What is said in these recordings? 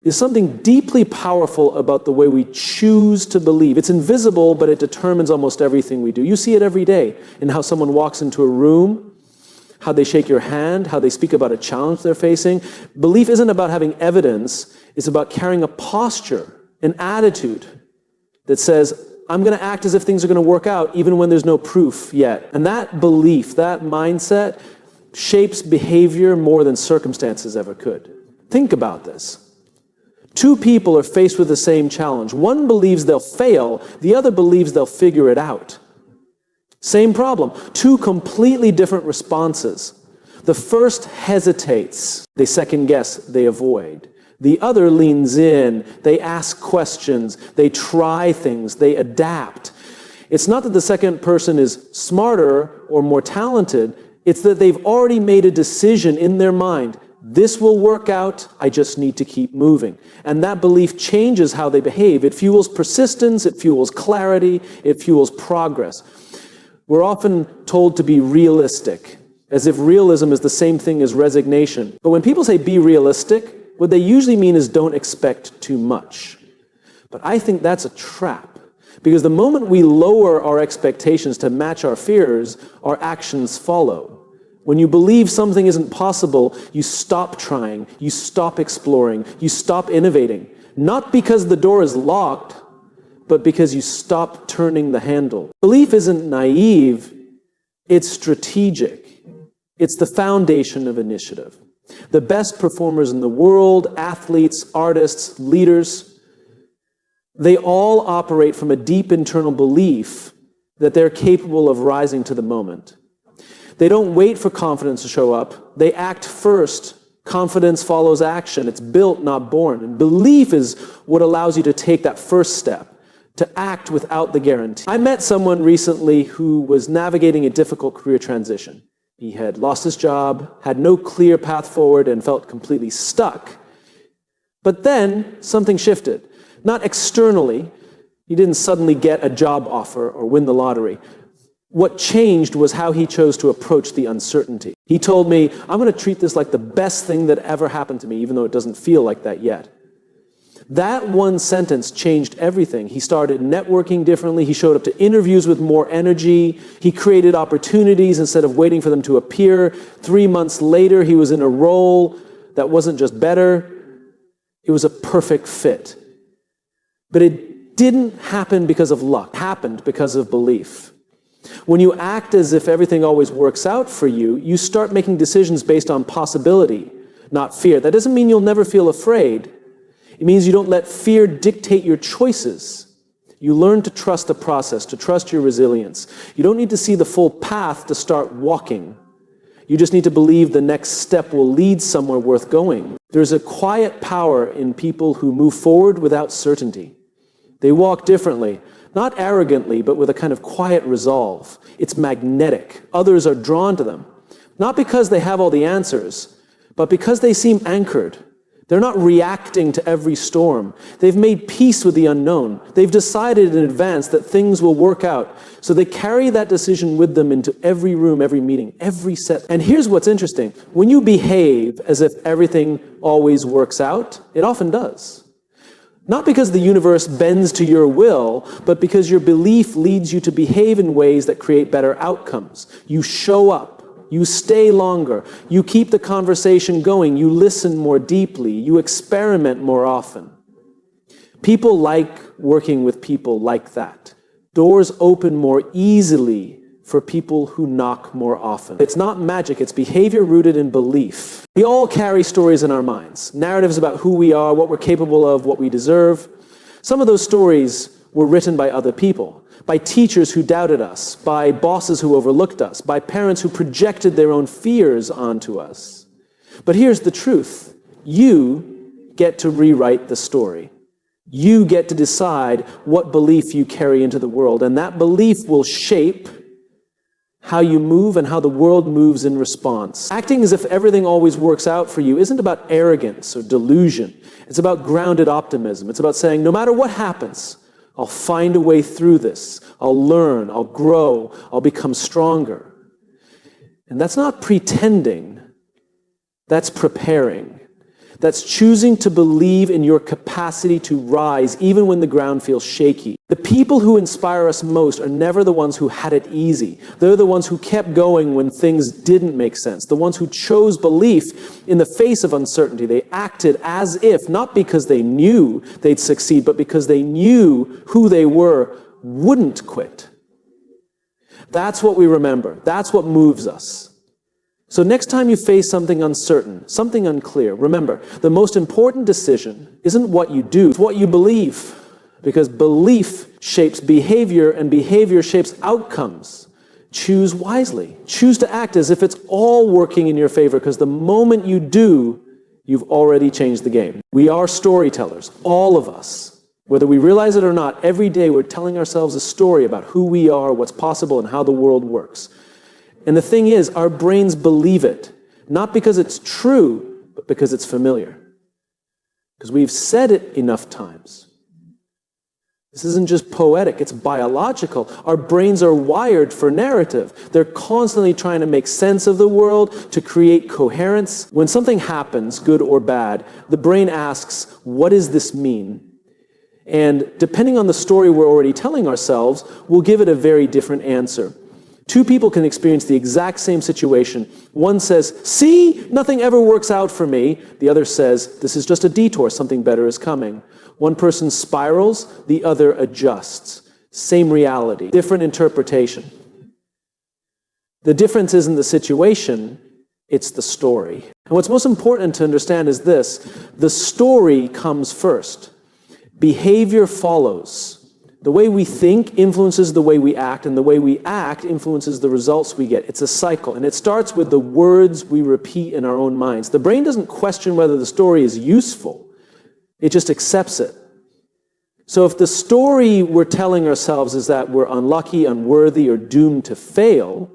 is something deeply powerful about the way we choose to believe. It's invisible, but it determines almost everything we do. You see it every day in how someone walks into a room, how they shake your hand, how they speak about a challenge they're facing. Belief isn't about having evidence. It's about carrying a posture, an attitude that says, I'm going to act as if things are going to work out even when there's no proof yet. And that belief, that mindset, shapes behavior more than circumstances ever could. Think about this. Two people are faced with the same challenge. One believes they'll fail, the other believes they'll figure it out. Same problem. Two completely different responses. The first hesitates. They second guess. They avoid. The other leans in. They ask questions. They try things. They adapt. It's not that the second person is smarter or more talented. It's that they've already made a decision in their mind. This will work out. I just need to keep moving. And that belief changes how they behave. It fuels persistence. It fuels clarity. It fuels progress. We're often told to be realistic, as if realism is the same thing as resignation. But when people say be realistic, what they usually mean is don't expect too much. But I think that's a trap, because the moment we lower our expectations to match our fears, our actions follow. When you believe something isn't possible, you stop trying, you stop exploring, you stop innovating. Not because the door is locked, but because you stop turning the handle. Belief isn't naive, it's strategic. It's the foundation of initiative. The best performers in the world, athletes, artists, leaders, they all operate from a deep internal belief that they're capable of rising to the moment. They don't wait for confidence to show up. They act first. Confidence follows action. It's built, not born. And belief is what allows you to take that first step, to act without the guarantee. I met someone recently who was navigating a difficult career transition. He had lost his job, had no clear path forward, and felt completely stuck. But then something shifted. Not externally. He didn't suddenly get a job offer or win the lottery. What changed was how he chose to approach the uncertainty. He told me, I'm going to treat this like the best thing that ever happened to me, even though it doesn't feel like that yet. That one sentence changed everything. He started networking differently. He showed up to interviews with more energy. He created opportunities instead of waiting for them to appear. 3 months later, he was in a role that wasn't just better. It was a perfect fit. But it didn't happen because of luck. It happened because of belief. When you act as if everything always works out for you, you start making decisions based on possibility, not fear. That doesn't mean you'll never feel afraid. It means you don't let fear dictate your choices. You learn to trust the process, to trust your resilience. You don't need to see the full path to start walking. You just need to believe the next step will lead somewhere worth going. There's a quiet power in people who move forward without certainty. They walk differently, not arrogantly, but with a kind of quiet resolve. It's magnetic. Others are drawn to them, not because they have all the answers, but because they seem anchored. They're not reacting to every storm. They've made peace with the unknown. They've decided in advance that things will work out. So they carry that decision with them into every room, every meeting, every set. And here's what's interesting. When you behave as if everything always works out, it often does. Not because the universe bends to your will, but because your belief leads you to behave in ways that create better outcomes. You show up. You stay longer. You keep the conversation going. You listen more deeply. You experiment more often. People like working with people like that. Doors open more easily for people who knock more often. It's not magic. It's behavior rooted in belief. We all carry stories in our minds, narratives about who we are, what we're capable of, what we deserve. Some of those stories were written by other people, by teachers who doubted us, by bosses who overlooked us, by parents who projected their own fears onto us. But here's the truth. You get to rewrite the story. You get to decide what belief you carry into the world, and that belief will shape how you move and how the world moves in response. Acting as if everything always works out for you isn't about arrogance or delusion. It's about grounded optimism. It's about saying, no matter what happens, I'll find a way through this. I'll learn, I'll grow, I'll become stronger. And that's not pretending, that's preparing. That's choosing to believe in your capacity to rise even when the ground feels shaky. The people who inspire us most are never the ones who had it easy. They're the ones who kept going when things didn't make sense. The ones who chose belief in the face of uncertainty. They acted as if, not because they knew they'd succeed, but because they knew who they were wouldn't quit. That's what we remember. That's what moves us. So next time you face something uncertain, something unclear, remember, the most important decision isn't what you do, it's what you believe. Because belief shapes behavior, and behavior shapes outcomes. Choose wisely. Choose to act as if it's all working in your favor, because the moment you do, you've already changed the game. We are storytellers, all of us. Whether we realize it or not, every day we're telling ourselves a story about who we are, what's possible, and how the world works. And the thing is, our brains believe it, not because it's true, but because it's familiar. Because we've said it enough times. This isn't just poetic, it's biological. Our brains are wired for narrative. They're constantly trying to make sense of the world, to create coherence. When something happens, good or bad, the brain asks, what does this mean? And depending on the story we're already telling ourselves, we'll give it a very different answer. Two people can experience the exact same situation. One says, see, nothing ever works out for me. The other says, this is just a detour, something better is coming. One person spirals, the other adjusts. Same reality, different interpretation. The difference isn't the situation, it's the story. And what's most important to understand is this: the story comes first. Behavior follows. The way we think influences the way we act, and the way we act influences the results we get. It's a cycle, and it starts with the words we repeat in our own minds. The brain doesn't question whether the story is useful. It just accepts it. So if the story we're telling ourselves is that we're unlucky, unworthy, or doomed to fail,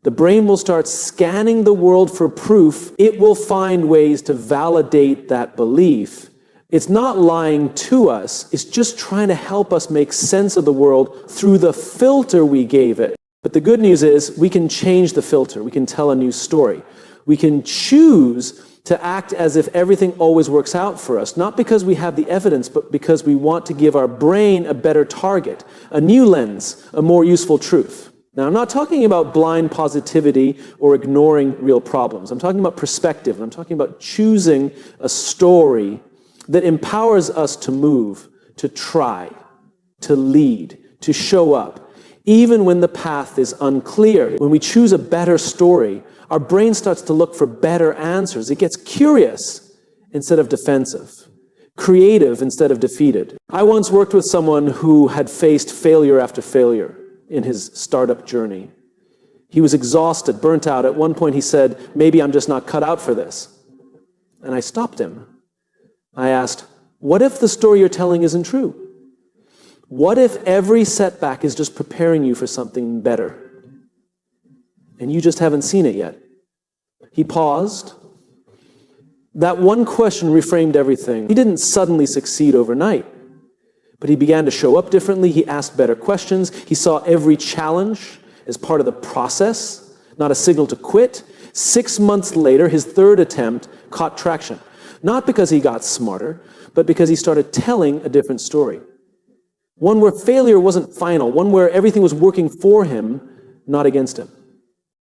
the brain will start scanning the world for proof. It will find ways to validate that belief. It's not lying to us, it's just trying to help us make sense of the world through the filter we gave it. But the good news is we can change the filter, we can tell a new story. We can choose to act as if everything always works out for us, not because we have the evidence, but because we want to give our brain a better target, a new lens, a more useful truth. Now, I'm not talking about blind positivity or ignoring real problems. I'm talking about perspective, and I'm talking about choosing a story that empowers us to move, to try, to lead, to show up, even when the path is unclear. When we choose a better story, our brain starts to look for better answers. It gets curious instead of defensive, creative instead of defeated. I once worked with someone who had faced failure after failure in his startup journey. He was exhausted, burnt out. At one point he said, maybe I'm just not cut out for this. And I stopped him. I asked, what if the story you're telling isn't true? What if every setback is just preparing you for something better? And you just haven't seen it yet. He paused. That one question reframed everything. He didn't suddenly succeed overnight, but he began to show up differently. He asked better questions. He saw every challenge as part of the process, not a signal to quit. 6 months later, his third attempt caught traction. Not because he got smarter, but because he started telling a different story. One where failure wasn't final, one where everything was working for him, not against him.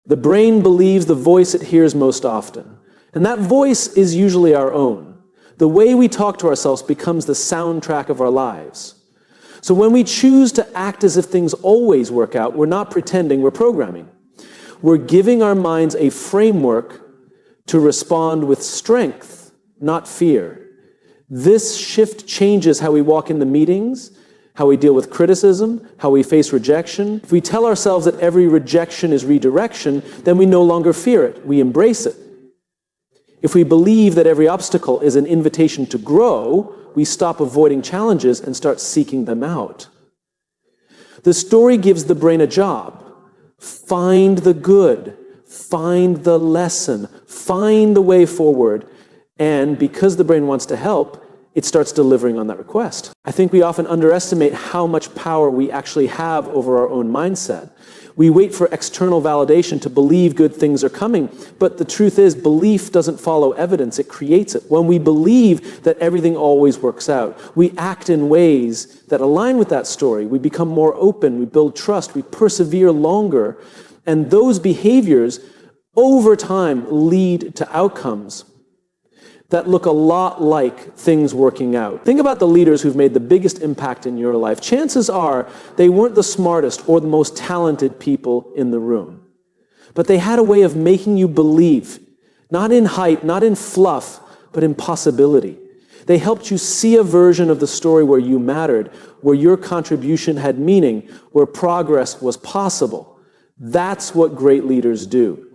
The brain believes the voice it hears most often, and that voice is usually our own. The way we talk to ourselves becomes the soundtrack of our lives. So when we choose to act as if things always work out, we're not pretending, we're programming. We're giving our minds a framework to respond with strength, not fear. This shift changes how we walk into meetings, how we deal with criticism, how we face rejection. If we tell ourselves that every rejection is redirection, then we no longer fear it, we embrace it. If we believe that every obstacle is an invitation to grow, we stop avoiding challenges and start seeking them out. The story gives the brain a job. Find the good, find the lesson, find the way forward. And because the brain wants to help, it starts delivering on that request. I think we often underestimate how much power we actually have over our own mindset. We wait for external validation to believe good things are coming. But the truth is, belief doesn't follow evidence, it creates it. When we believe that everything always works out, we act in ways that align with that story. We become more open, we build trust, we persevere longer. And those behaviors, over time, lead to outcomes that look a lot like things working out. Think about the leaders who've made the biggest impact in your life. Chances are they weren't the smartest or the most talented people in the room. But they had a way of making you believe, not in hype, not in fluff, but in possibility. They helped you see a version of the story where you mattered, where your contribution had meaning, where progress was possible. That's what great leaders do.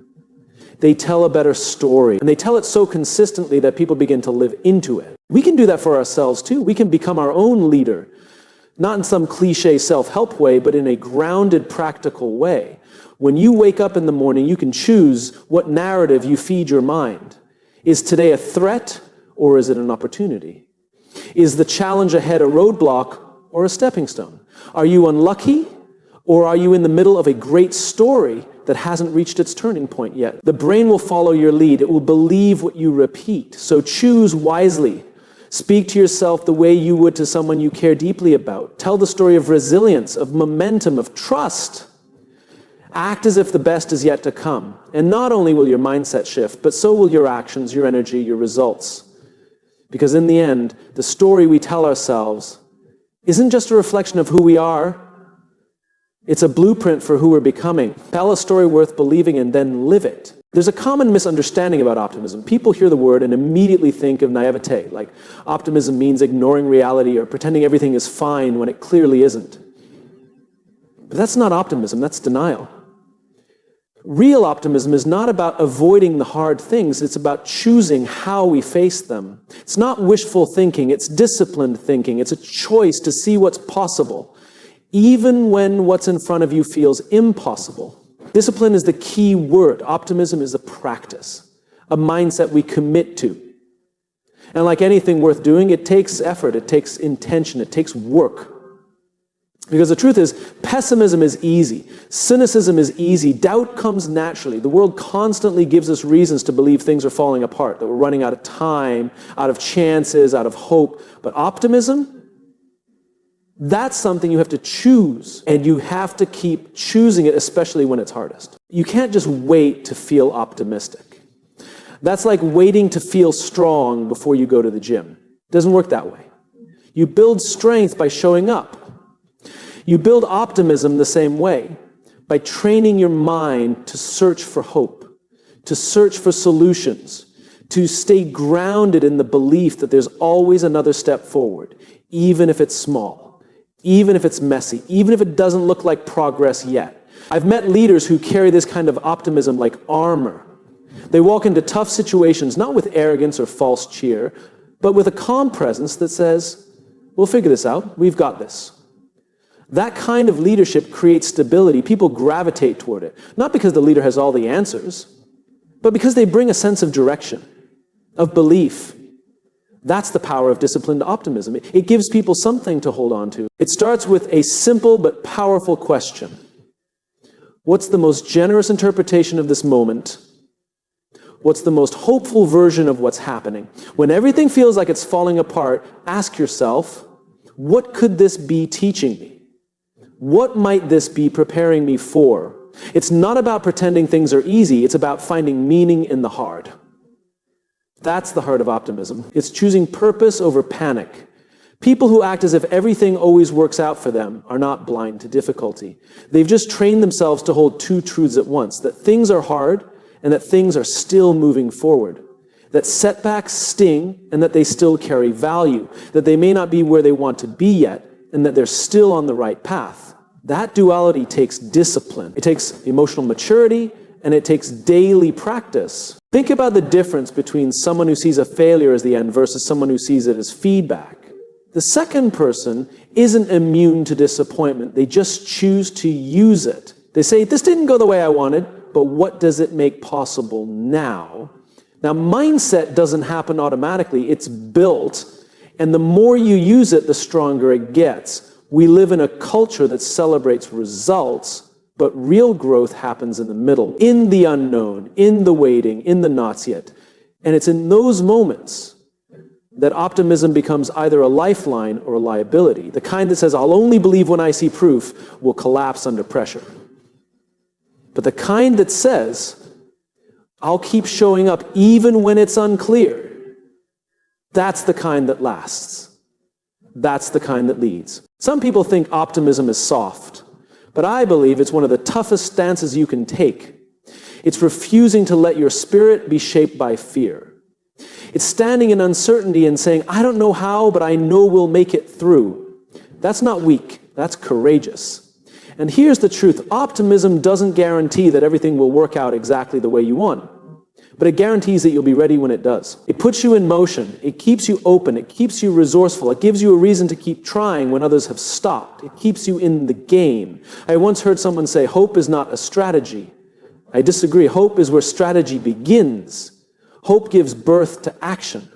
They tell a better story, and they tell it so consistently that people begin to live into it. We can do that for ourselves too. We can become our own leader, not in some cliche self-help way, but in a grounded, practical way. When you wake up in the morning, you can choose what narrative you feed your mind. Is today a threat, or is it an opportunity? Is the challenge ahead a roadblock or a stepping stone? Are you unlucky, or are you in the middle of a great story that hasn't reached its turning point yet? The brain will follow your lead. It will believe what you repeat. So choose wisely. Speak to yourself the way you would to someone you care deeply about. Tell the story of resilience, of momentum, of trust. Act as if the best is yet to come. And not only will your mindset shift, but so will your actions, your energy, your results. Because in the end, the story we tell ourselves isn't just a reflection of who we are. It's a blueprint for who we're becoming. Tell a story worth believing and then live it. There's a common misunderstanding about optimism. People hear the word and immediately think of naivete, like optimism means ignoring reality or pretending everything is fine when it clearly isn't. But that's not optimism, that's denial. Real optimism is not about avoiding the hard things, it's about choosing how we face them. It's not wishful thinking, it's disciplined thinking. It's a choice to see what's possible, even when what's in front of you feels impossible. Discipline is the key word. Optimism is a practice, a mindset we commit to. And like anything worth doing, it takes effort, it takes intention, it takes work. Because the truth is, pessimism is easy. Cynicism is easy. Doubt comes naturally. The world constantly gives us reasons to believe things are falling apart, that we're running out of time, out of chances, out of hope. But optimism, that's something you have to choose, and you have to keep choosing it, especially when it's hardest. You can't just wait to feel optimistic. That's like waiting to feel strong before you go to the gym. It doesn't work that way. You build strength by showing up. You build optimism the same way, by training your mind to search for hope, to search for solutions, to stay grounded in the belief that there's always another step forward, even if it's small. Even if it's messy, even if it doesn't look like progress yet. I've met leaders who carry this kind of optimism like armor. They walk into tough situations, not with arrogance or false cheer, but with a calm presence that says, we'll figure this out, we've got this. That kind of leadership creates stability. People gravitate toward it, not because the leader has all the answers, but because they bring a sense of direction, of belief. That's the power of disciplined optimism. It gives people something to hold on to. It starts with a simple but powerful question. What's the most generous interpretation of this moment? What's the most hopeful version of what's happening? When everything feels like it's falling apart, ask yourself, what could this be teaching me? What might this be preparing me for? It's not about pretending things are easy. It's about finding meaning in the hard. That's the heart of optimism. It's choosing purpose over panic. People who act as if everything always works out for them are not blind to difficulty. They've just trained themselves to hold two truths at once, that things are hard and that things are still moving forward, that setbacks sting and that they still carry value, that they may not be where they want to be yet and that they're still on the right path. That duality takes discipline. It takes emotional maturity and it takes daily practice. Think about the difference between someone who sees a failure as the end versus someone who sees it as feedback. The second person isn't immune to disappointment. They just choose to use it. They say, this didn't go the way I wanted, but what does it make possible now? Now, mindset doesn't happen automatically. It's built, and the more you use it, the stronger it gets. We live in a culture that celebrates results, But real growth happens in the middle, in the unknown, in the waiting, in the not yet. And it's in those moments that optimism becomes either a lifeline or a liability. The kind that says, I'll only believe when I see proof, will collapse under pressure. But the kind that says, I'll keep showing up even when it's unclear, that's the kind that lasts. That's the kind that leads. Some people think optimism is soft, but I believe it's one of the toughest stances you can take. It's refusing to let your spirit be shaped by fear. It's standing in uncertainty and saying, I don't know how, but I know we'll make it through. That's not weak, that's courageous. And here's the truth, optimism doesn't guarantee that everything will work out exactly the way you want, but it guarantees that you'll be ready when it does. It puts you in motion, it keeps you open, it keeps you resourceful, it gives you a reason to keep trying when others have stopped. It keeps you in the game. I once heard someone say, hope is not a strategy. I disagree. Hope is where strategy begins. Hope gives birth to action.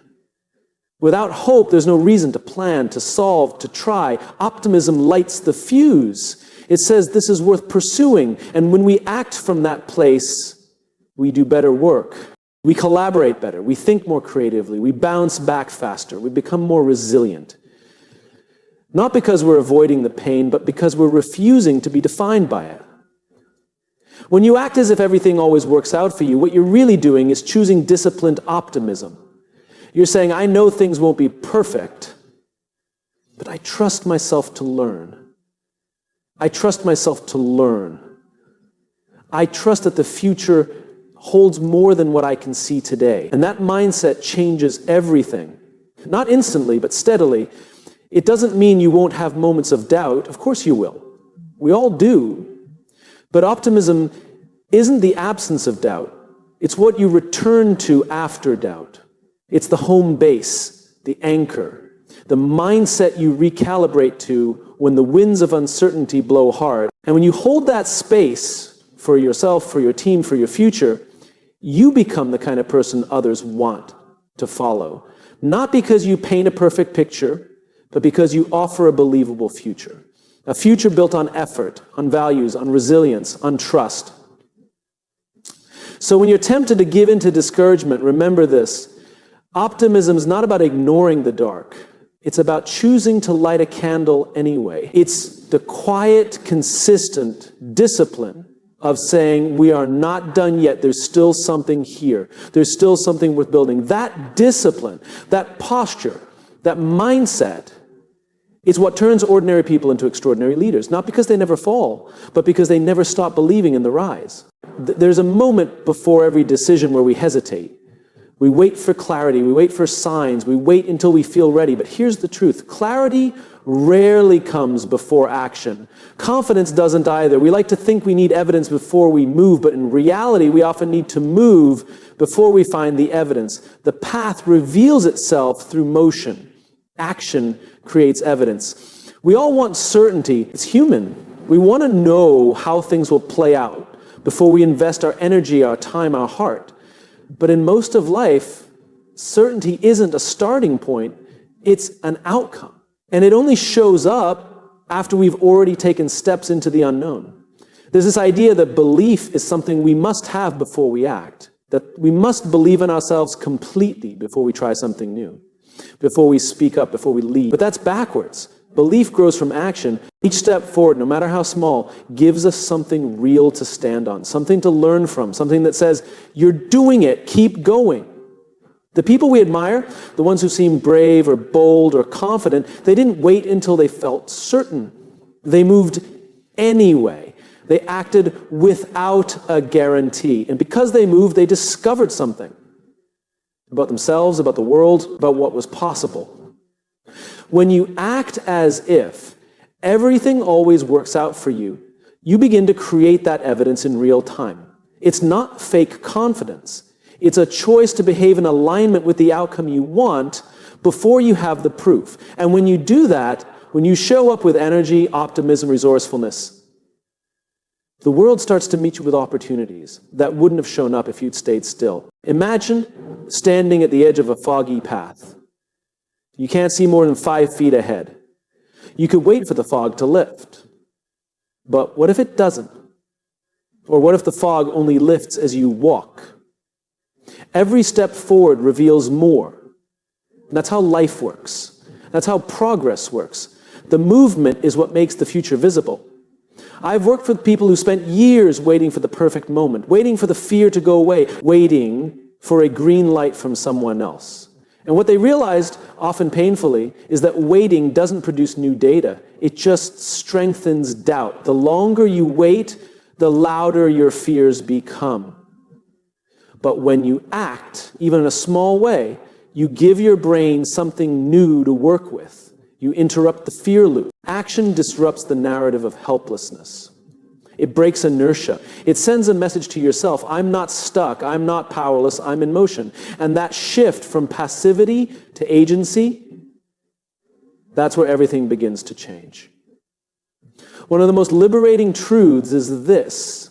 Without hope, there's no reason to plan, to solve, to try. Optimism lights the fuse. It says this is worth pursuing. And when we act from that place, we do better work. We collaborate better. We think more creatively. We bounce back faster. We become more resilient. Not because we're avoiding the pain, but because we're refusing to be defined by it. When you act as if everything always works out for you, what you're really doing is choosing disciplined optimism. You're saying, I know things won't be perfect, but I trust myself to learn. I trust myself to learn. I trust that the future holds more than what I can see today. And that mindset changes everything. Not instantly, but steadily. It doesn't mean you won't have moments of doubt. Of course you will. We all do. But optimism isn't the absence of doubt. It's what you return to after doubt. It's the home base, the anchor, the mindset you recalibrate to when the winds of uncertainty blow hard. And when you hold that space for yourself, for your team, for your future, you become the kind of person others want to follow. Not because you paint a perfect picture, but because you offer a believable future. A future built on effort, on values, on resilience, on trust. So when you're tempted to give in to discouragement, remember this. Optimism is not about ignoring the dark. It's about choosing to light a candle anyway. It's the quiet, consistent discipline of saying, we are not done yet. There's still something here. There's still something worth building. That discipline, that posture, that mindset, it's what turns ordinary people into extraordinary leaders, not because they never fall, but because they never stop believing in the rise. There's a moment before every decision where we hesitate. We wait for clarity, we wait for signs, we wait until we feel ready. But here's the truth. Clarity rarely comes before action. Confidence doesn't either. We like to think we need evidence before we move, but in reality, we often need to move before we find the evidence. The path reveals itself through motion. Action creates evidence. We all want certainty. It's human. We want to know how things will play out before we invest our energy, our time, our heart. But in most of life, certainty isn't a starting point, it's an outcome. And it only shows up after we've already taken steps into the unknown. There's this idea that belief is something we must have before we act, that we must believe in ourselves completely before we try something new, before we speak up, before we lead. But that's backwards. Belief grows from action. Each step forward, no matter how small, gives us something real to stand on, something to learn from, something that says, you're doing it, keep going. The people we admire, the ones who seem brave or bold or confident, they didn't wait until they felt certain. They moved anyway. They acted without a guarantee. And because they moved, they discovered something about themselves, about the world, about what was possible. When you act as if everything always works out for you, you begin to create that evidence in real time. It's not fake confidence. It's a choice to behave in alignment with the outcome you want before you have the proof. And when you do that, when you show up with energy, optimism, resourcefulness, the world starts to meet you with opportunities that wouldn't have shown up if you'd stayed still. Imagine standing at the edge of a foggy path. You can't see more than 5 feet ahead. You could wait for the fog to lift. But what if it doesn't? Or what if the fog only lifts as you walk? Every step forward reveals more. And that's how life works. That's how progress works. The movement is what makes the future visible. I've worked with people who spent years waiting for the perfect moment, waiting for the fear to go away, waiting for a green light from someone else. And what they realized, often painfully, is that waiting doesn't produce new data. It just strengthens doubt. The longer you wait, the louder your fears become. But when you act, even in a small way, you give your brain something new to work with. You interrupt the fear loop. Action disrupts the narrative of helplessness. It breaks inertia. It sends a message to yourself, I'm not stuck, I'm not powerless, I'm in motion. And that shift from passivity to agency, that's where everything begins to change. One of the most liberating truths is this.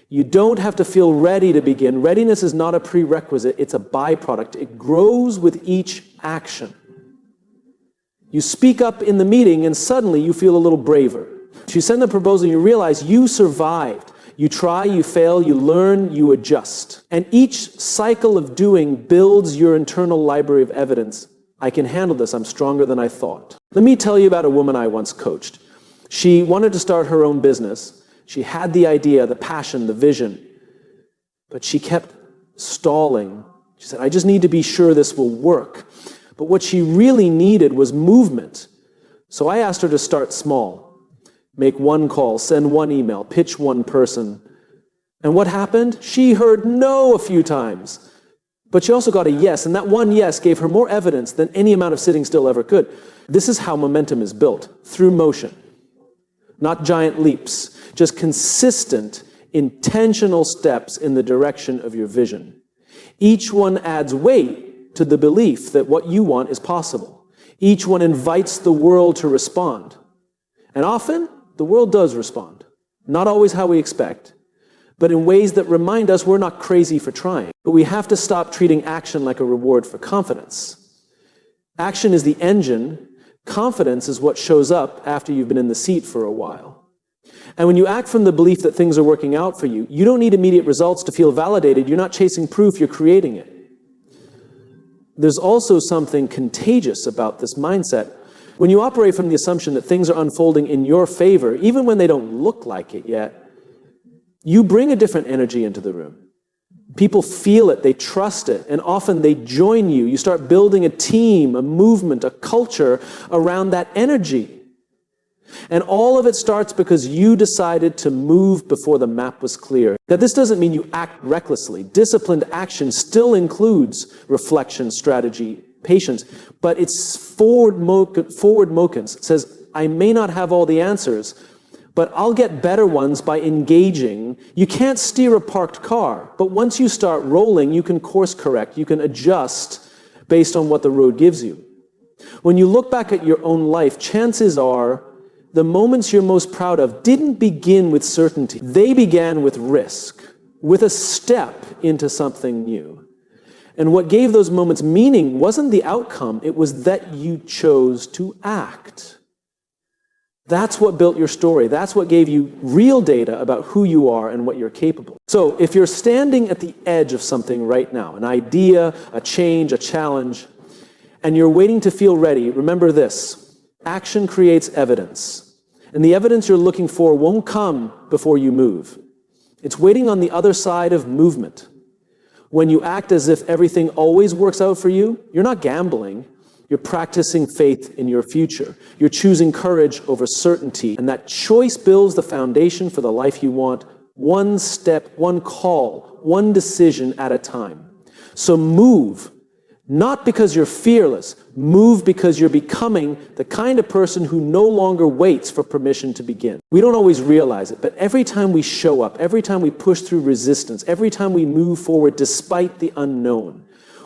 You don't have to feel ready to begin. Readiness is not a prerequisite, it's a byproduct. It grows with each action. You speak up in the meeting and suddenly you feel a little braver. You send the proposal, you realize you survived. You try, you fail, you learn, you adjust. And each cycle of doing builds your internal library of evidence. I can handle this, I'm stronger than I thought. Let me tell you about a woman I once coached. She wanted to start her own business. She had the idea, the passion, the vision, but she kept stalling. She said, I just need to be sure this will work. But what she really needed was movement. So I asked her to start small. Make one call, send one email, pitch one person. And what happened? She heard no a few times. But she also got a yes, and that one yes gave her more evidence than any amount of sitting still ever could. This is how momentum is built, through motion. Not giant leaps, just consistent, intentional steps in the direction of your vision. Each one adds weight to the belief that what you want is possible. Each one invites the world to respond. And often, the world does respond. Not always how we expect, but in ways that remind us we're not crazy for trying. But we have to stop treating action like a reward for confidence. Action is the engine. Confidence is what shows up after you've been in the seat for a while. And when you act from the belief that things are working out for you, you don't need immediate results to feel validated. You're not chasing proof, you're creating it. There's also something contagious about this mindset. When you operate from the assumption that things are unfolding in your favor, even when they don't look like it yet, you bring a different energy into the room. People feel it, they trust it, and often they join you. You start building a team, a movement, a culture around that energy. And all of it starts because you decided to move before the map was clear. Now, this doesn't mean you act recklessly. Disciplined action still includes reflection, strategy, patience, but it's forward motions. It says, I may not have all the answers, but I'll get better ones by engaging. You can't steer a parked car, but once you start rolling, you can course correct, you can adjust based on what the road gives you. When you look back at your own life, chances are the moments you're most proud of didn't begin with certainty. They began with risk, with a step into something new. And what gave those moments meaning wasn't the outcome, it was that you chose to act. That's what built your story. That's what gave you real data about who you are and what you're capable. So if you're standing at the edge of something right now, an idea, a change, a challenge, and you're waiting to feel ready, remember this: action creates evidence. And the evidence you're looking for won't come before you move. It's waiting on the other side of movement. When you act as if everything always works out for you, you're not gambling. You're practicing faith in your future. You're choosing courage over certainty. And that choice builds the foundation for the life you want, one step, one call, one decision at a time. So move, not because you're fearless. Move because you're becoming the kind of person who no longer waits for permission to begin. We don't always realize it, but every time we show up, every time we push through resistance, every time we move forward despite the unknown,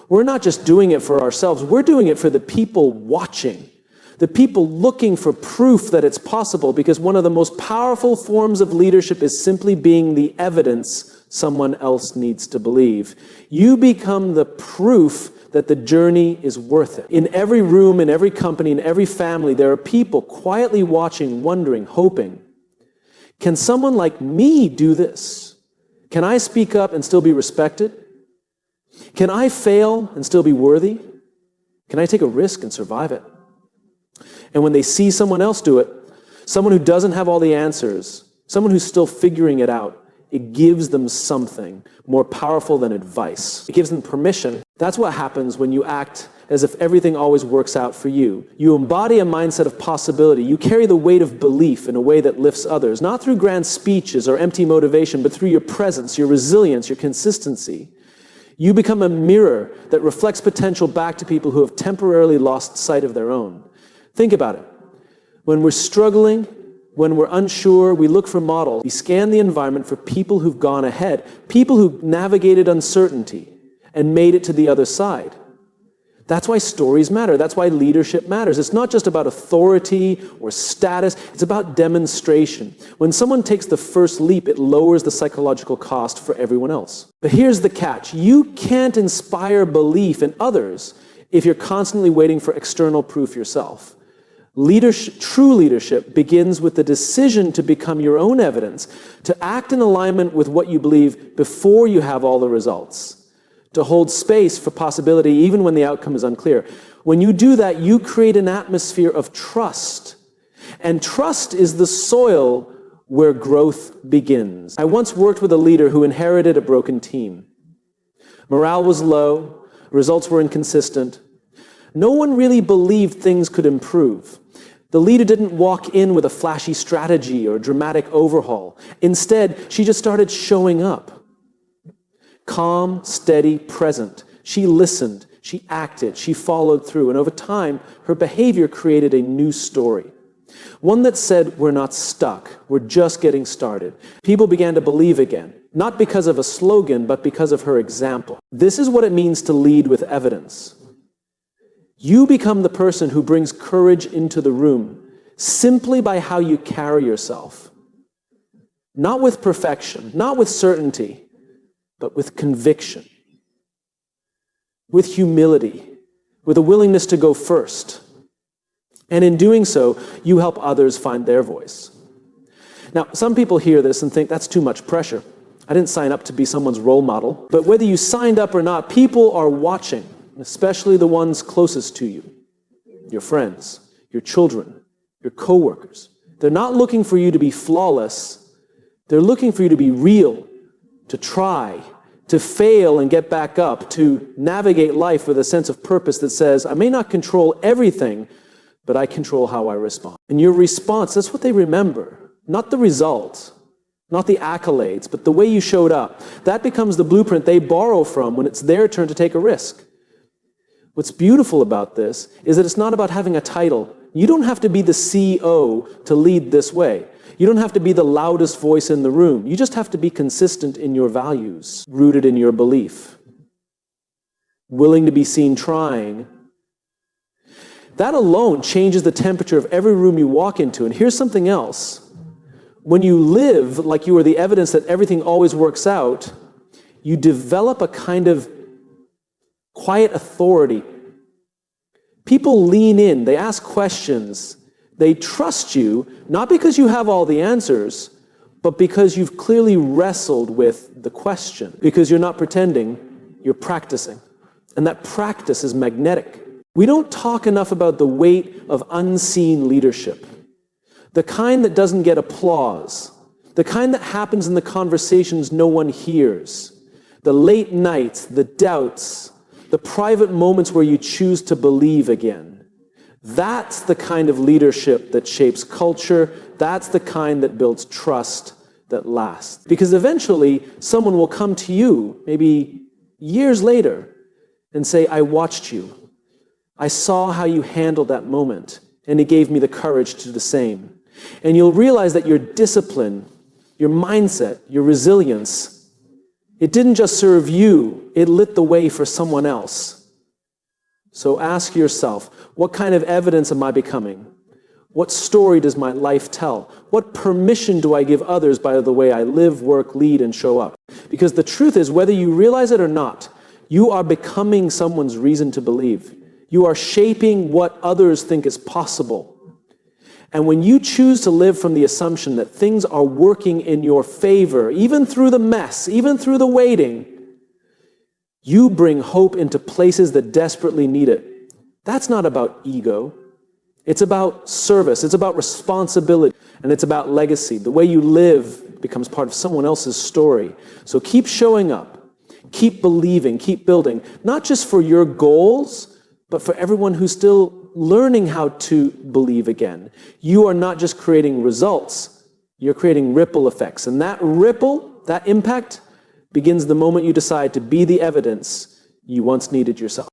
we're not just doing it for ourselves, we're doing it for the people watching, the people looking for proof that it's possible, because one of the most powerful forms of leadership is simply being the evidence someone else needs to believe. You become the proof that the journey is worth it. In every room, in every company, in every family, there are people quietly watching, wondering, hoping. Can someone like me do this? Can I speak up and still be respected? Can I fail and still be worthy? Can I take a risk and survive it? And when they see someone else do it, someone who doesn't have all the answers, someone who's still figuring it out, it gives them something more powerful than advice. It gives them permission. That's what happens when you act as if everything always works out for you. You embody a mindset of possibility. You carry the weight of belief in a way that lifts others, not through grand speeches or empty motivation, but through your presence, your resilience, your consistency. You become a mirror that reflects potential back to people who have temporarily lost sight of their own. Think about it. When we're struggling, when we're unsure, we look for models. We scan the environment for people who've gone ahead, people who navigated uncertainty and made it to the other side. That's why stories matter. That's why leadership matters. It's not just about authority or status. It's about demonstration. When someone takes the first leap, it lowers the psychological cost for everyone else. But here's the catch. You can't inspire belief in others if you're constantly waiting for external proof yourself. True leadership begins with the decision to become your own evidence, to act in alignment with what you believe before you have all the results, to hold space for possibility even when the outcome is unclear. When you do that, you create an atmosphere of trust. And trust is the soil where growth begins. I once worked with a leader who inherited a broken team. Morale was low, results were inconsistent. No one really believed things could improve. The leader didn't walk in with a flashy strategy or a dramatic overhaul. Instead, she just started showing up. Calm, steady, present. She listened, she acted, she followed through, and over time, her behavior created a new story. One that said, we're not stuck, we're just getting started. People began to believe again, not because of a slogan, but because of her example. This is what it means to lead with evidence. You become the person who brings courage into the room simply by how you carry yourself. Not with perfection, not with certainty, but with conviction, with humility, with a willingness to go first. And in doing so, you help others find their voice. Now, some people hear this and think that's too much pressure. I didn't sign up to be someone's role model. But whether you signed up or not, people are watching, especially the ones closest to you, your friends, your children, your coworkers. They're not looking for you to be flawless. They're looking for you to be real, to try, to fail and get back up, to navigate life with a sense of purpose that says, I may not control everything, but I control how I respond. And your response, that's what they remember, not the result, not the accolades, but the way you showed up. That becomes the blueprint they borrow from when it's their turn to take a risk. What's beautiful about this is that it's not about having a title. You don't have to be the CEO to lead this way. You don't have to be the loudest voice in the room. You just have to be consistent in your values, rooted in your belief, willing to be seen trying. That alone changes the temperature of every room you walk into. And here's something else. When you live like you are the evidence that everything always works out, you develop a kind of quiet authority. People lean in, they ask questions, they trust you, not because you have all the answers, but because you've clearly wrestled with the question. Because you're not pretending, you're practicing. And that practice is magnetic. We don't talk enough about the weight of unseen leadership. The kind that doesn't get applause. The kind that happens in the conversations no one hears. The late nights, the doubts, the private moments where you choose to believe again. That's the kind of leadership that shapes culture. That's the kind that builds trust that lasts. Because eventually, someone will come to you, maybe years later, and say, I watched you. I saw how you handled that moment, and it gave me the courage to do the same. And you'll realize that your discipline, your mindset, your resilience, it didn't just serve you, it lit the way for someone else. So ask yourself, what kind of evidence am I becoming? What story does my life tell? What permission do I give others by the way I live, work, lead, and show up? Because the truth is, whether you realize it or not, you are becoming someone's reason to believe. You are shaping what others think is possible. And when you choose to live from the assumption that things are working in your favor, even through the mess, even through the waiting, you bring hope into places that desperately need it. That's not about ego. It's about service. It's about responsibility. And it's about legacy. The way you live becomes part of someone else's story. So keep showing up. Keep believing. Keep building. Not just for your goals, but for everyone who's still learning how to believe again. You are not just creating results. You're creating ripple effects. And that ripple, that impact, begins the moment you decide to be the evidence you once needed yourself.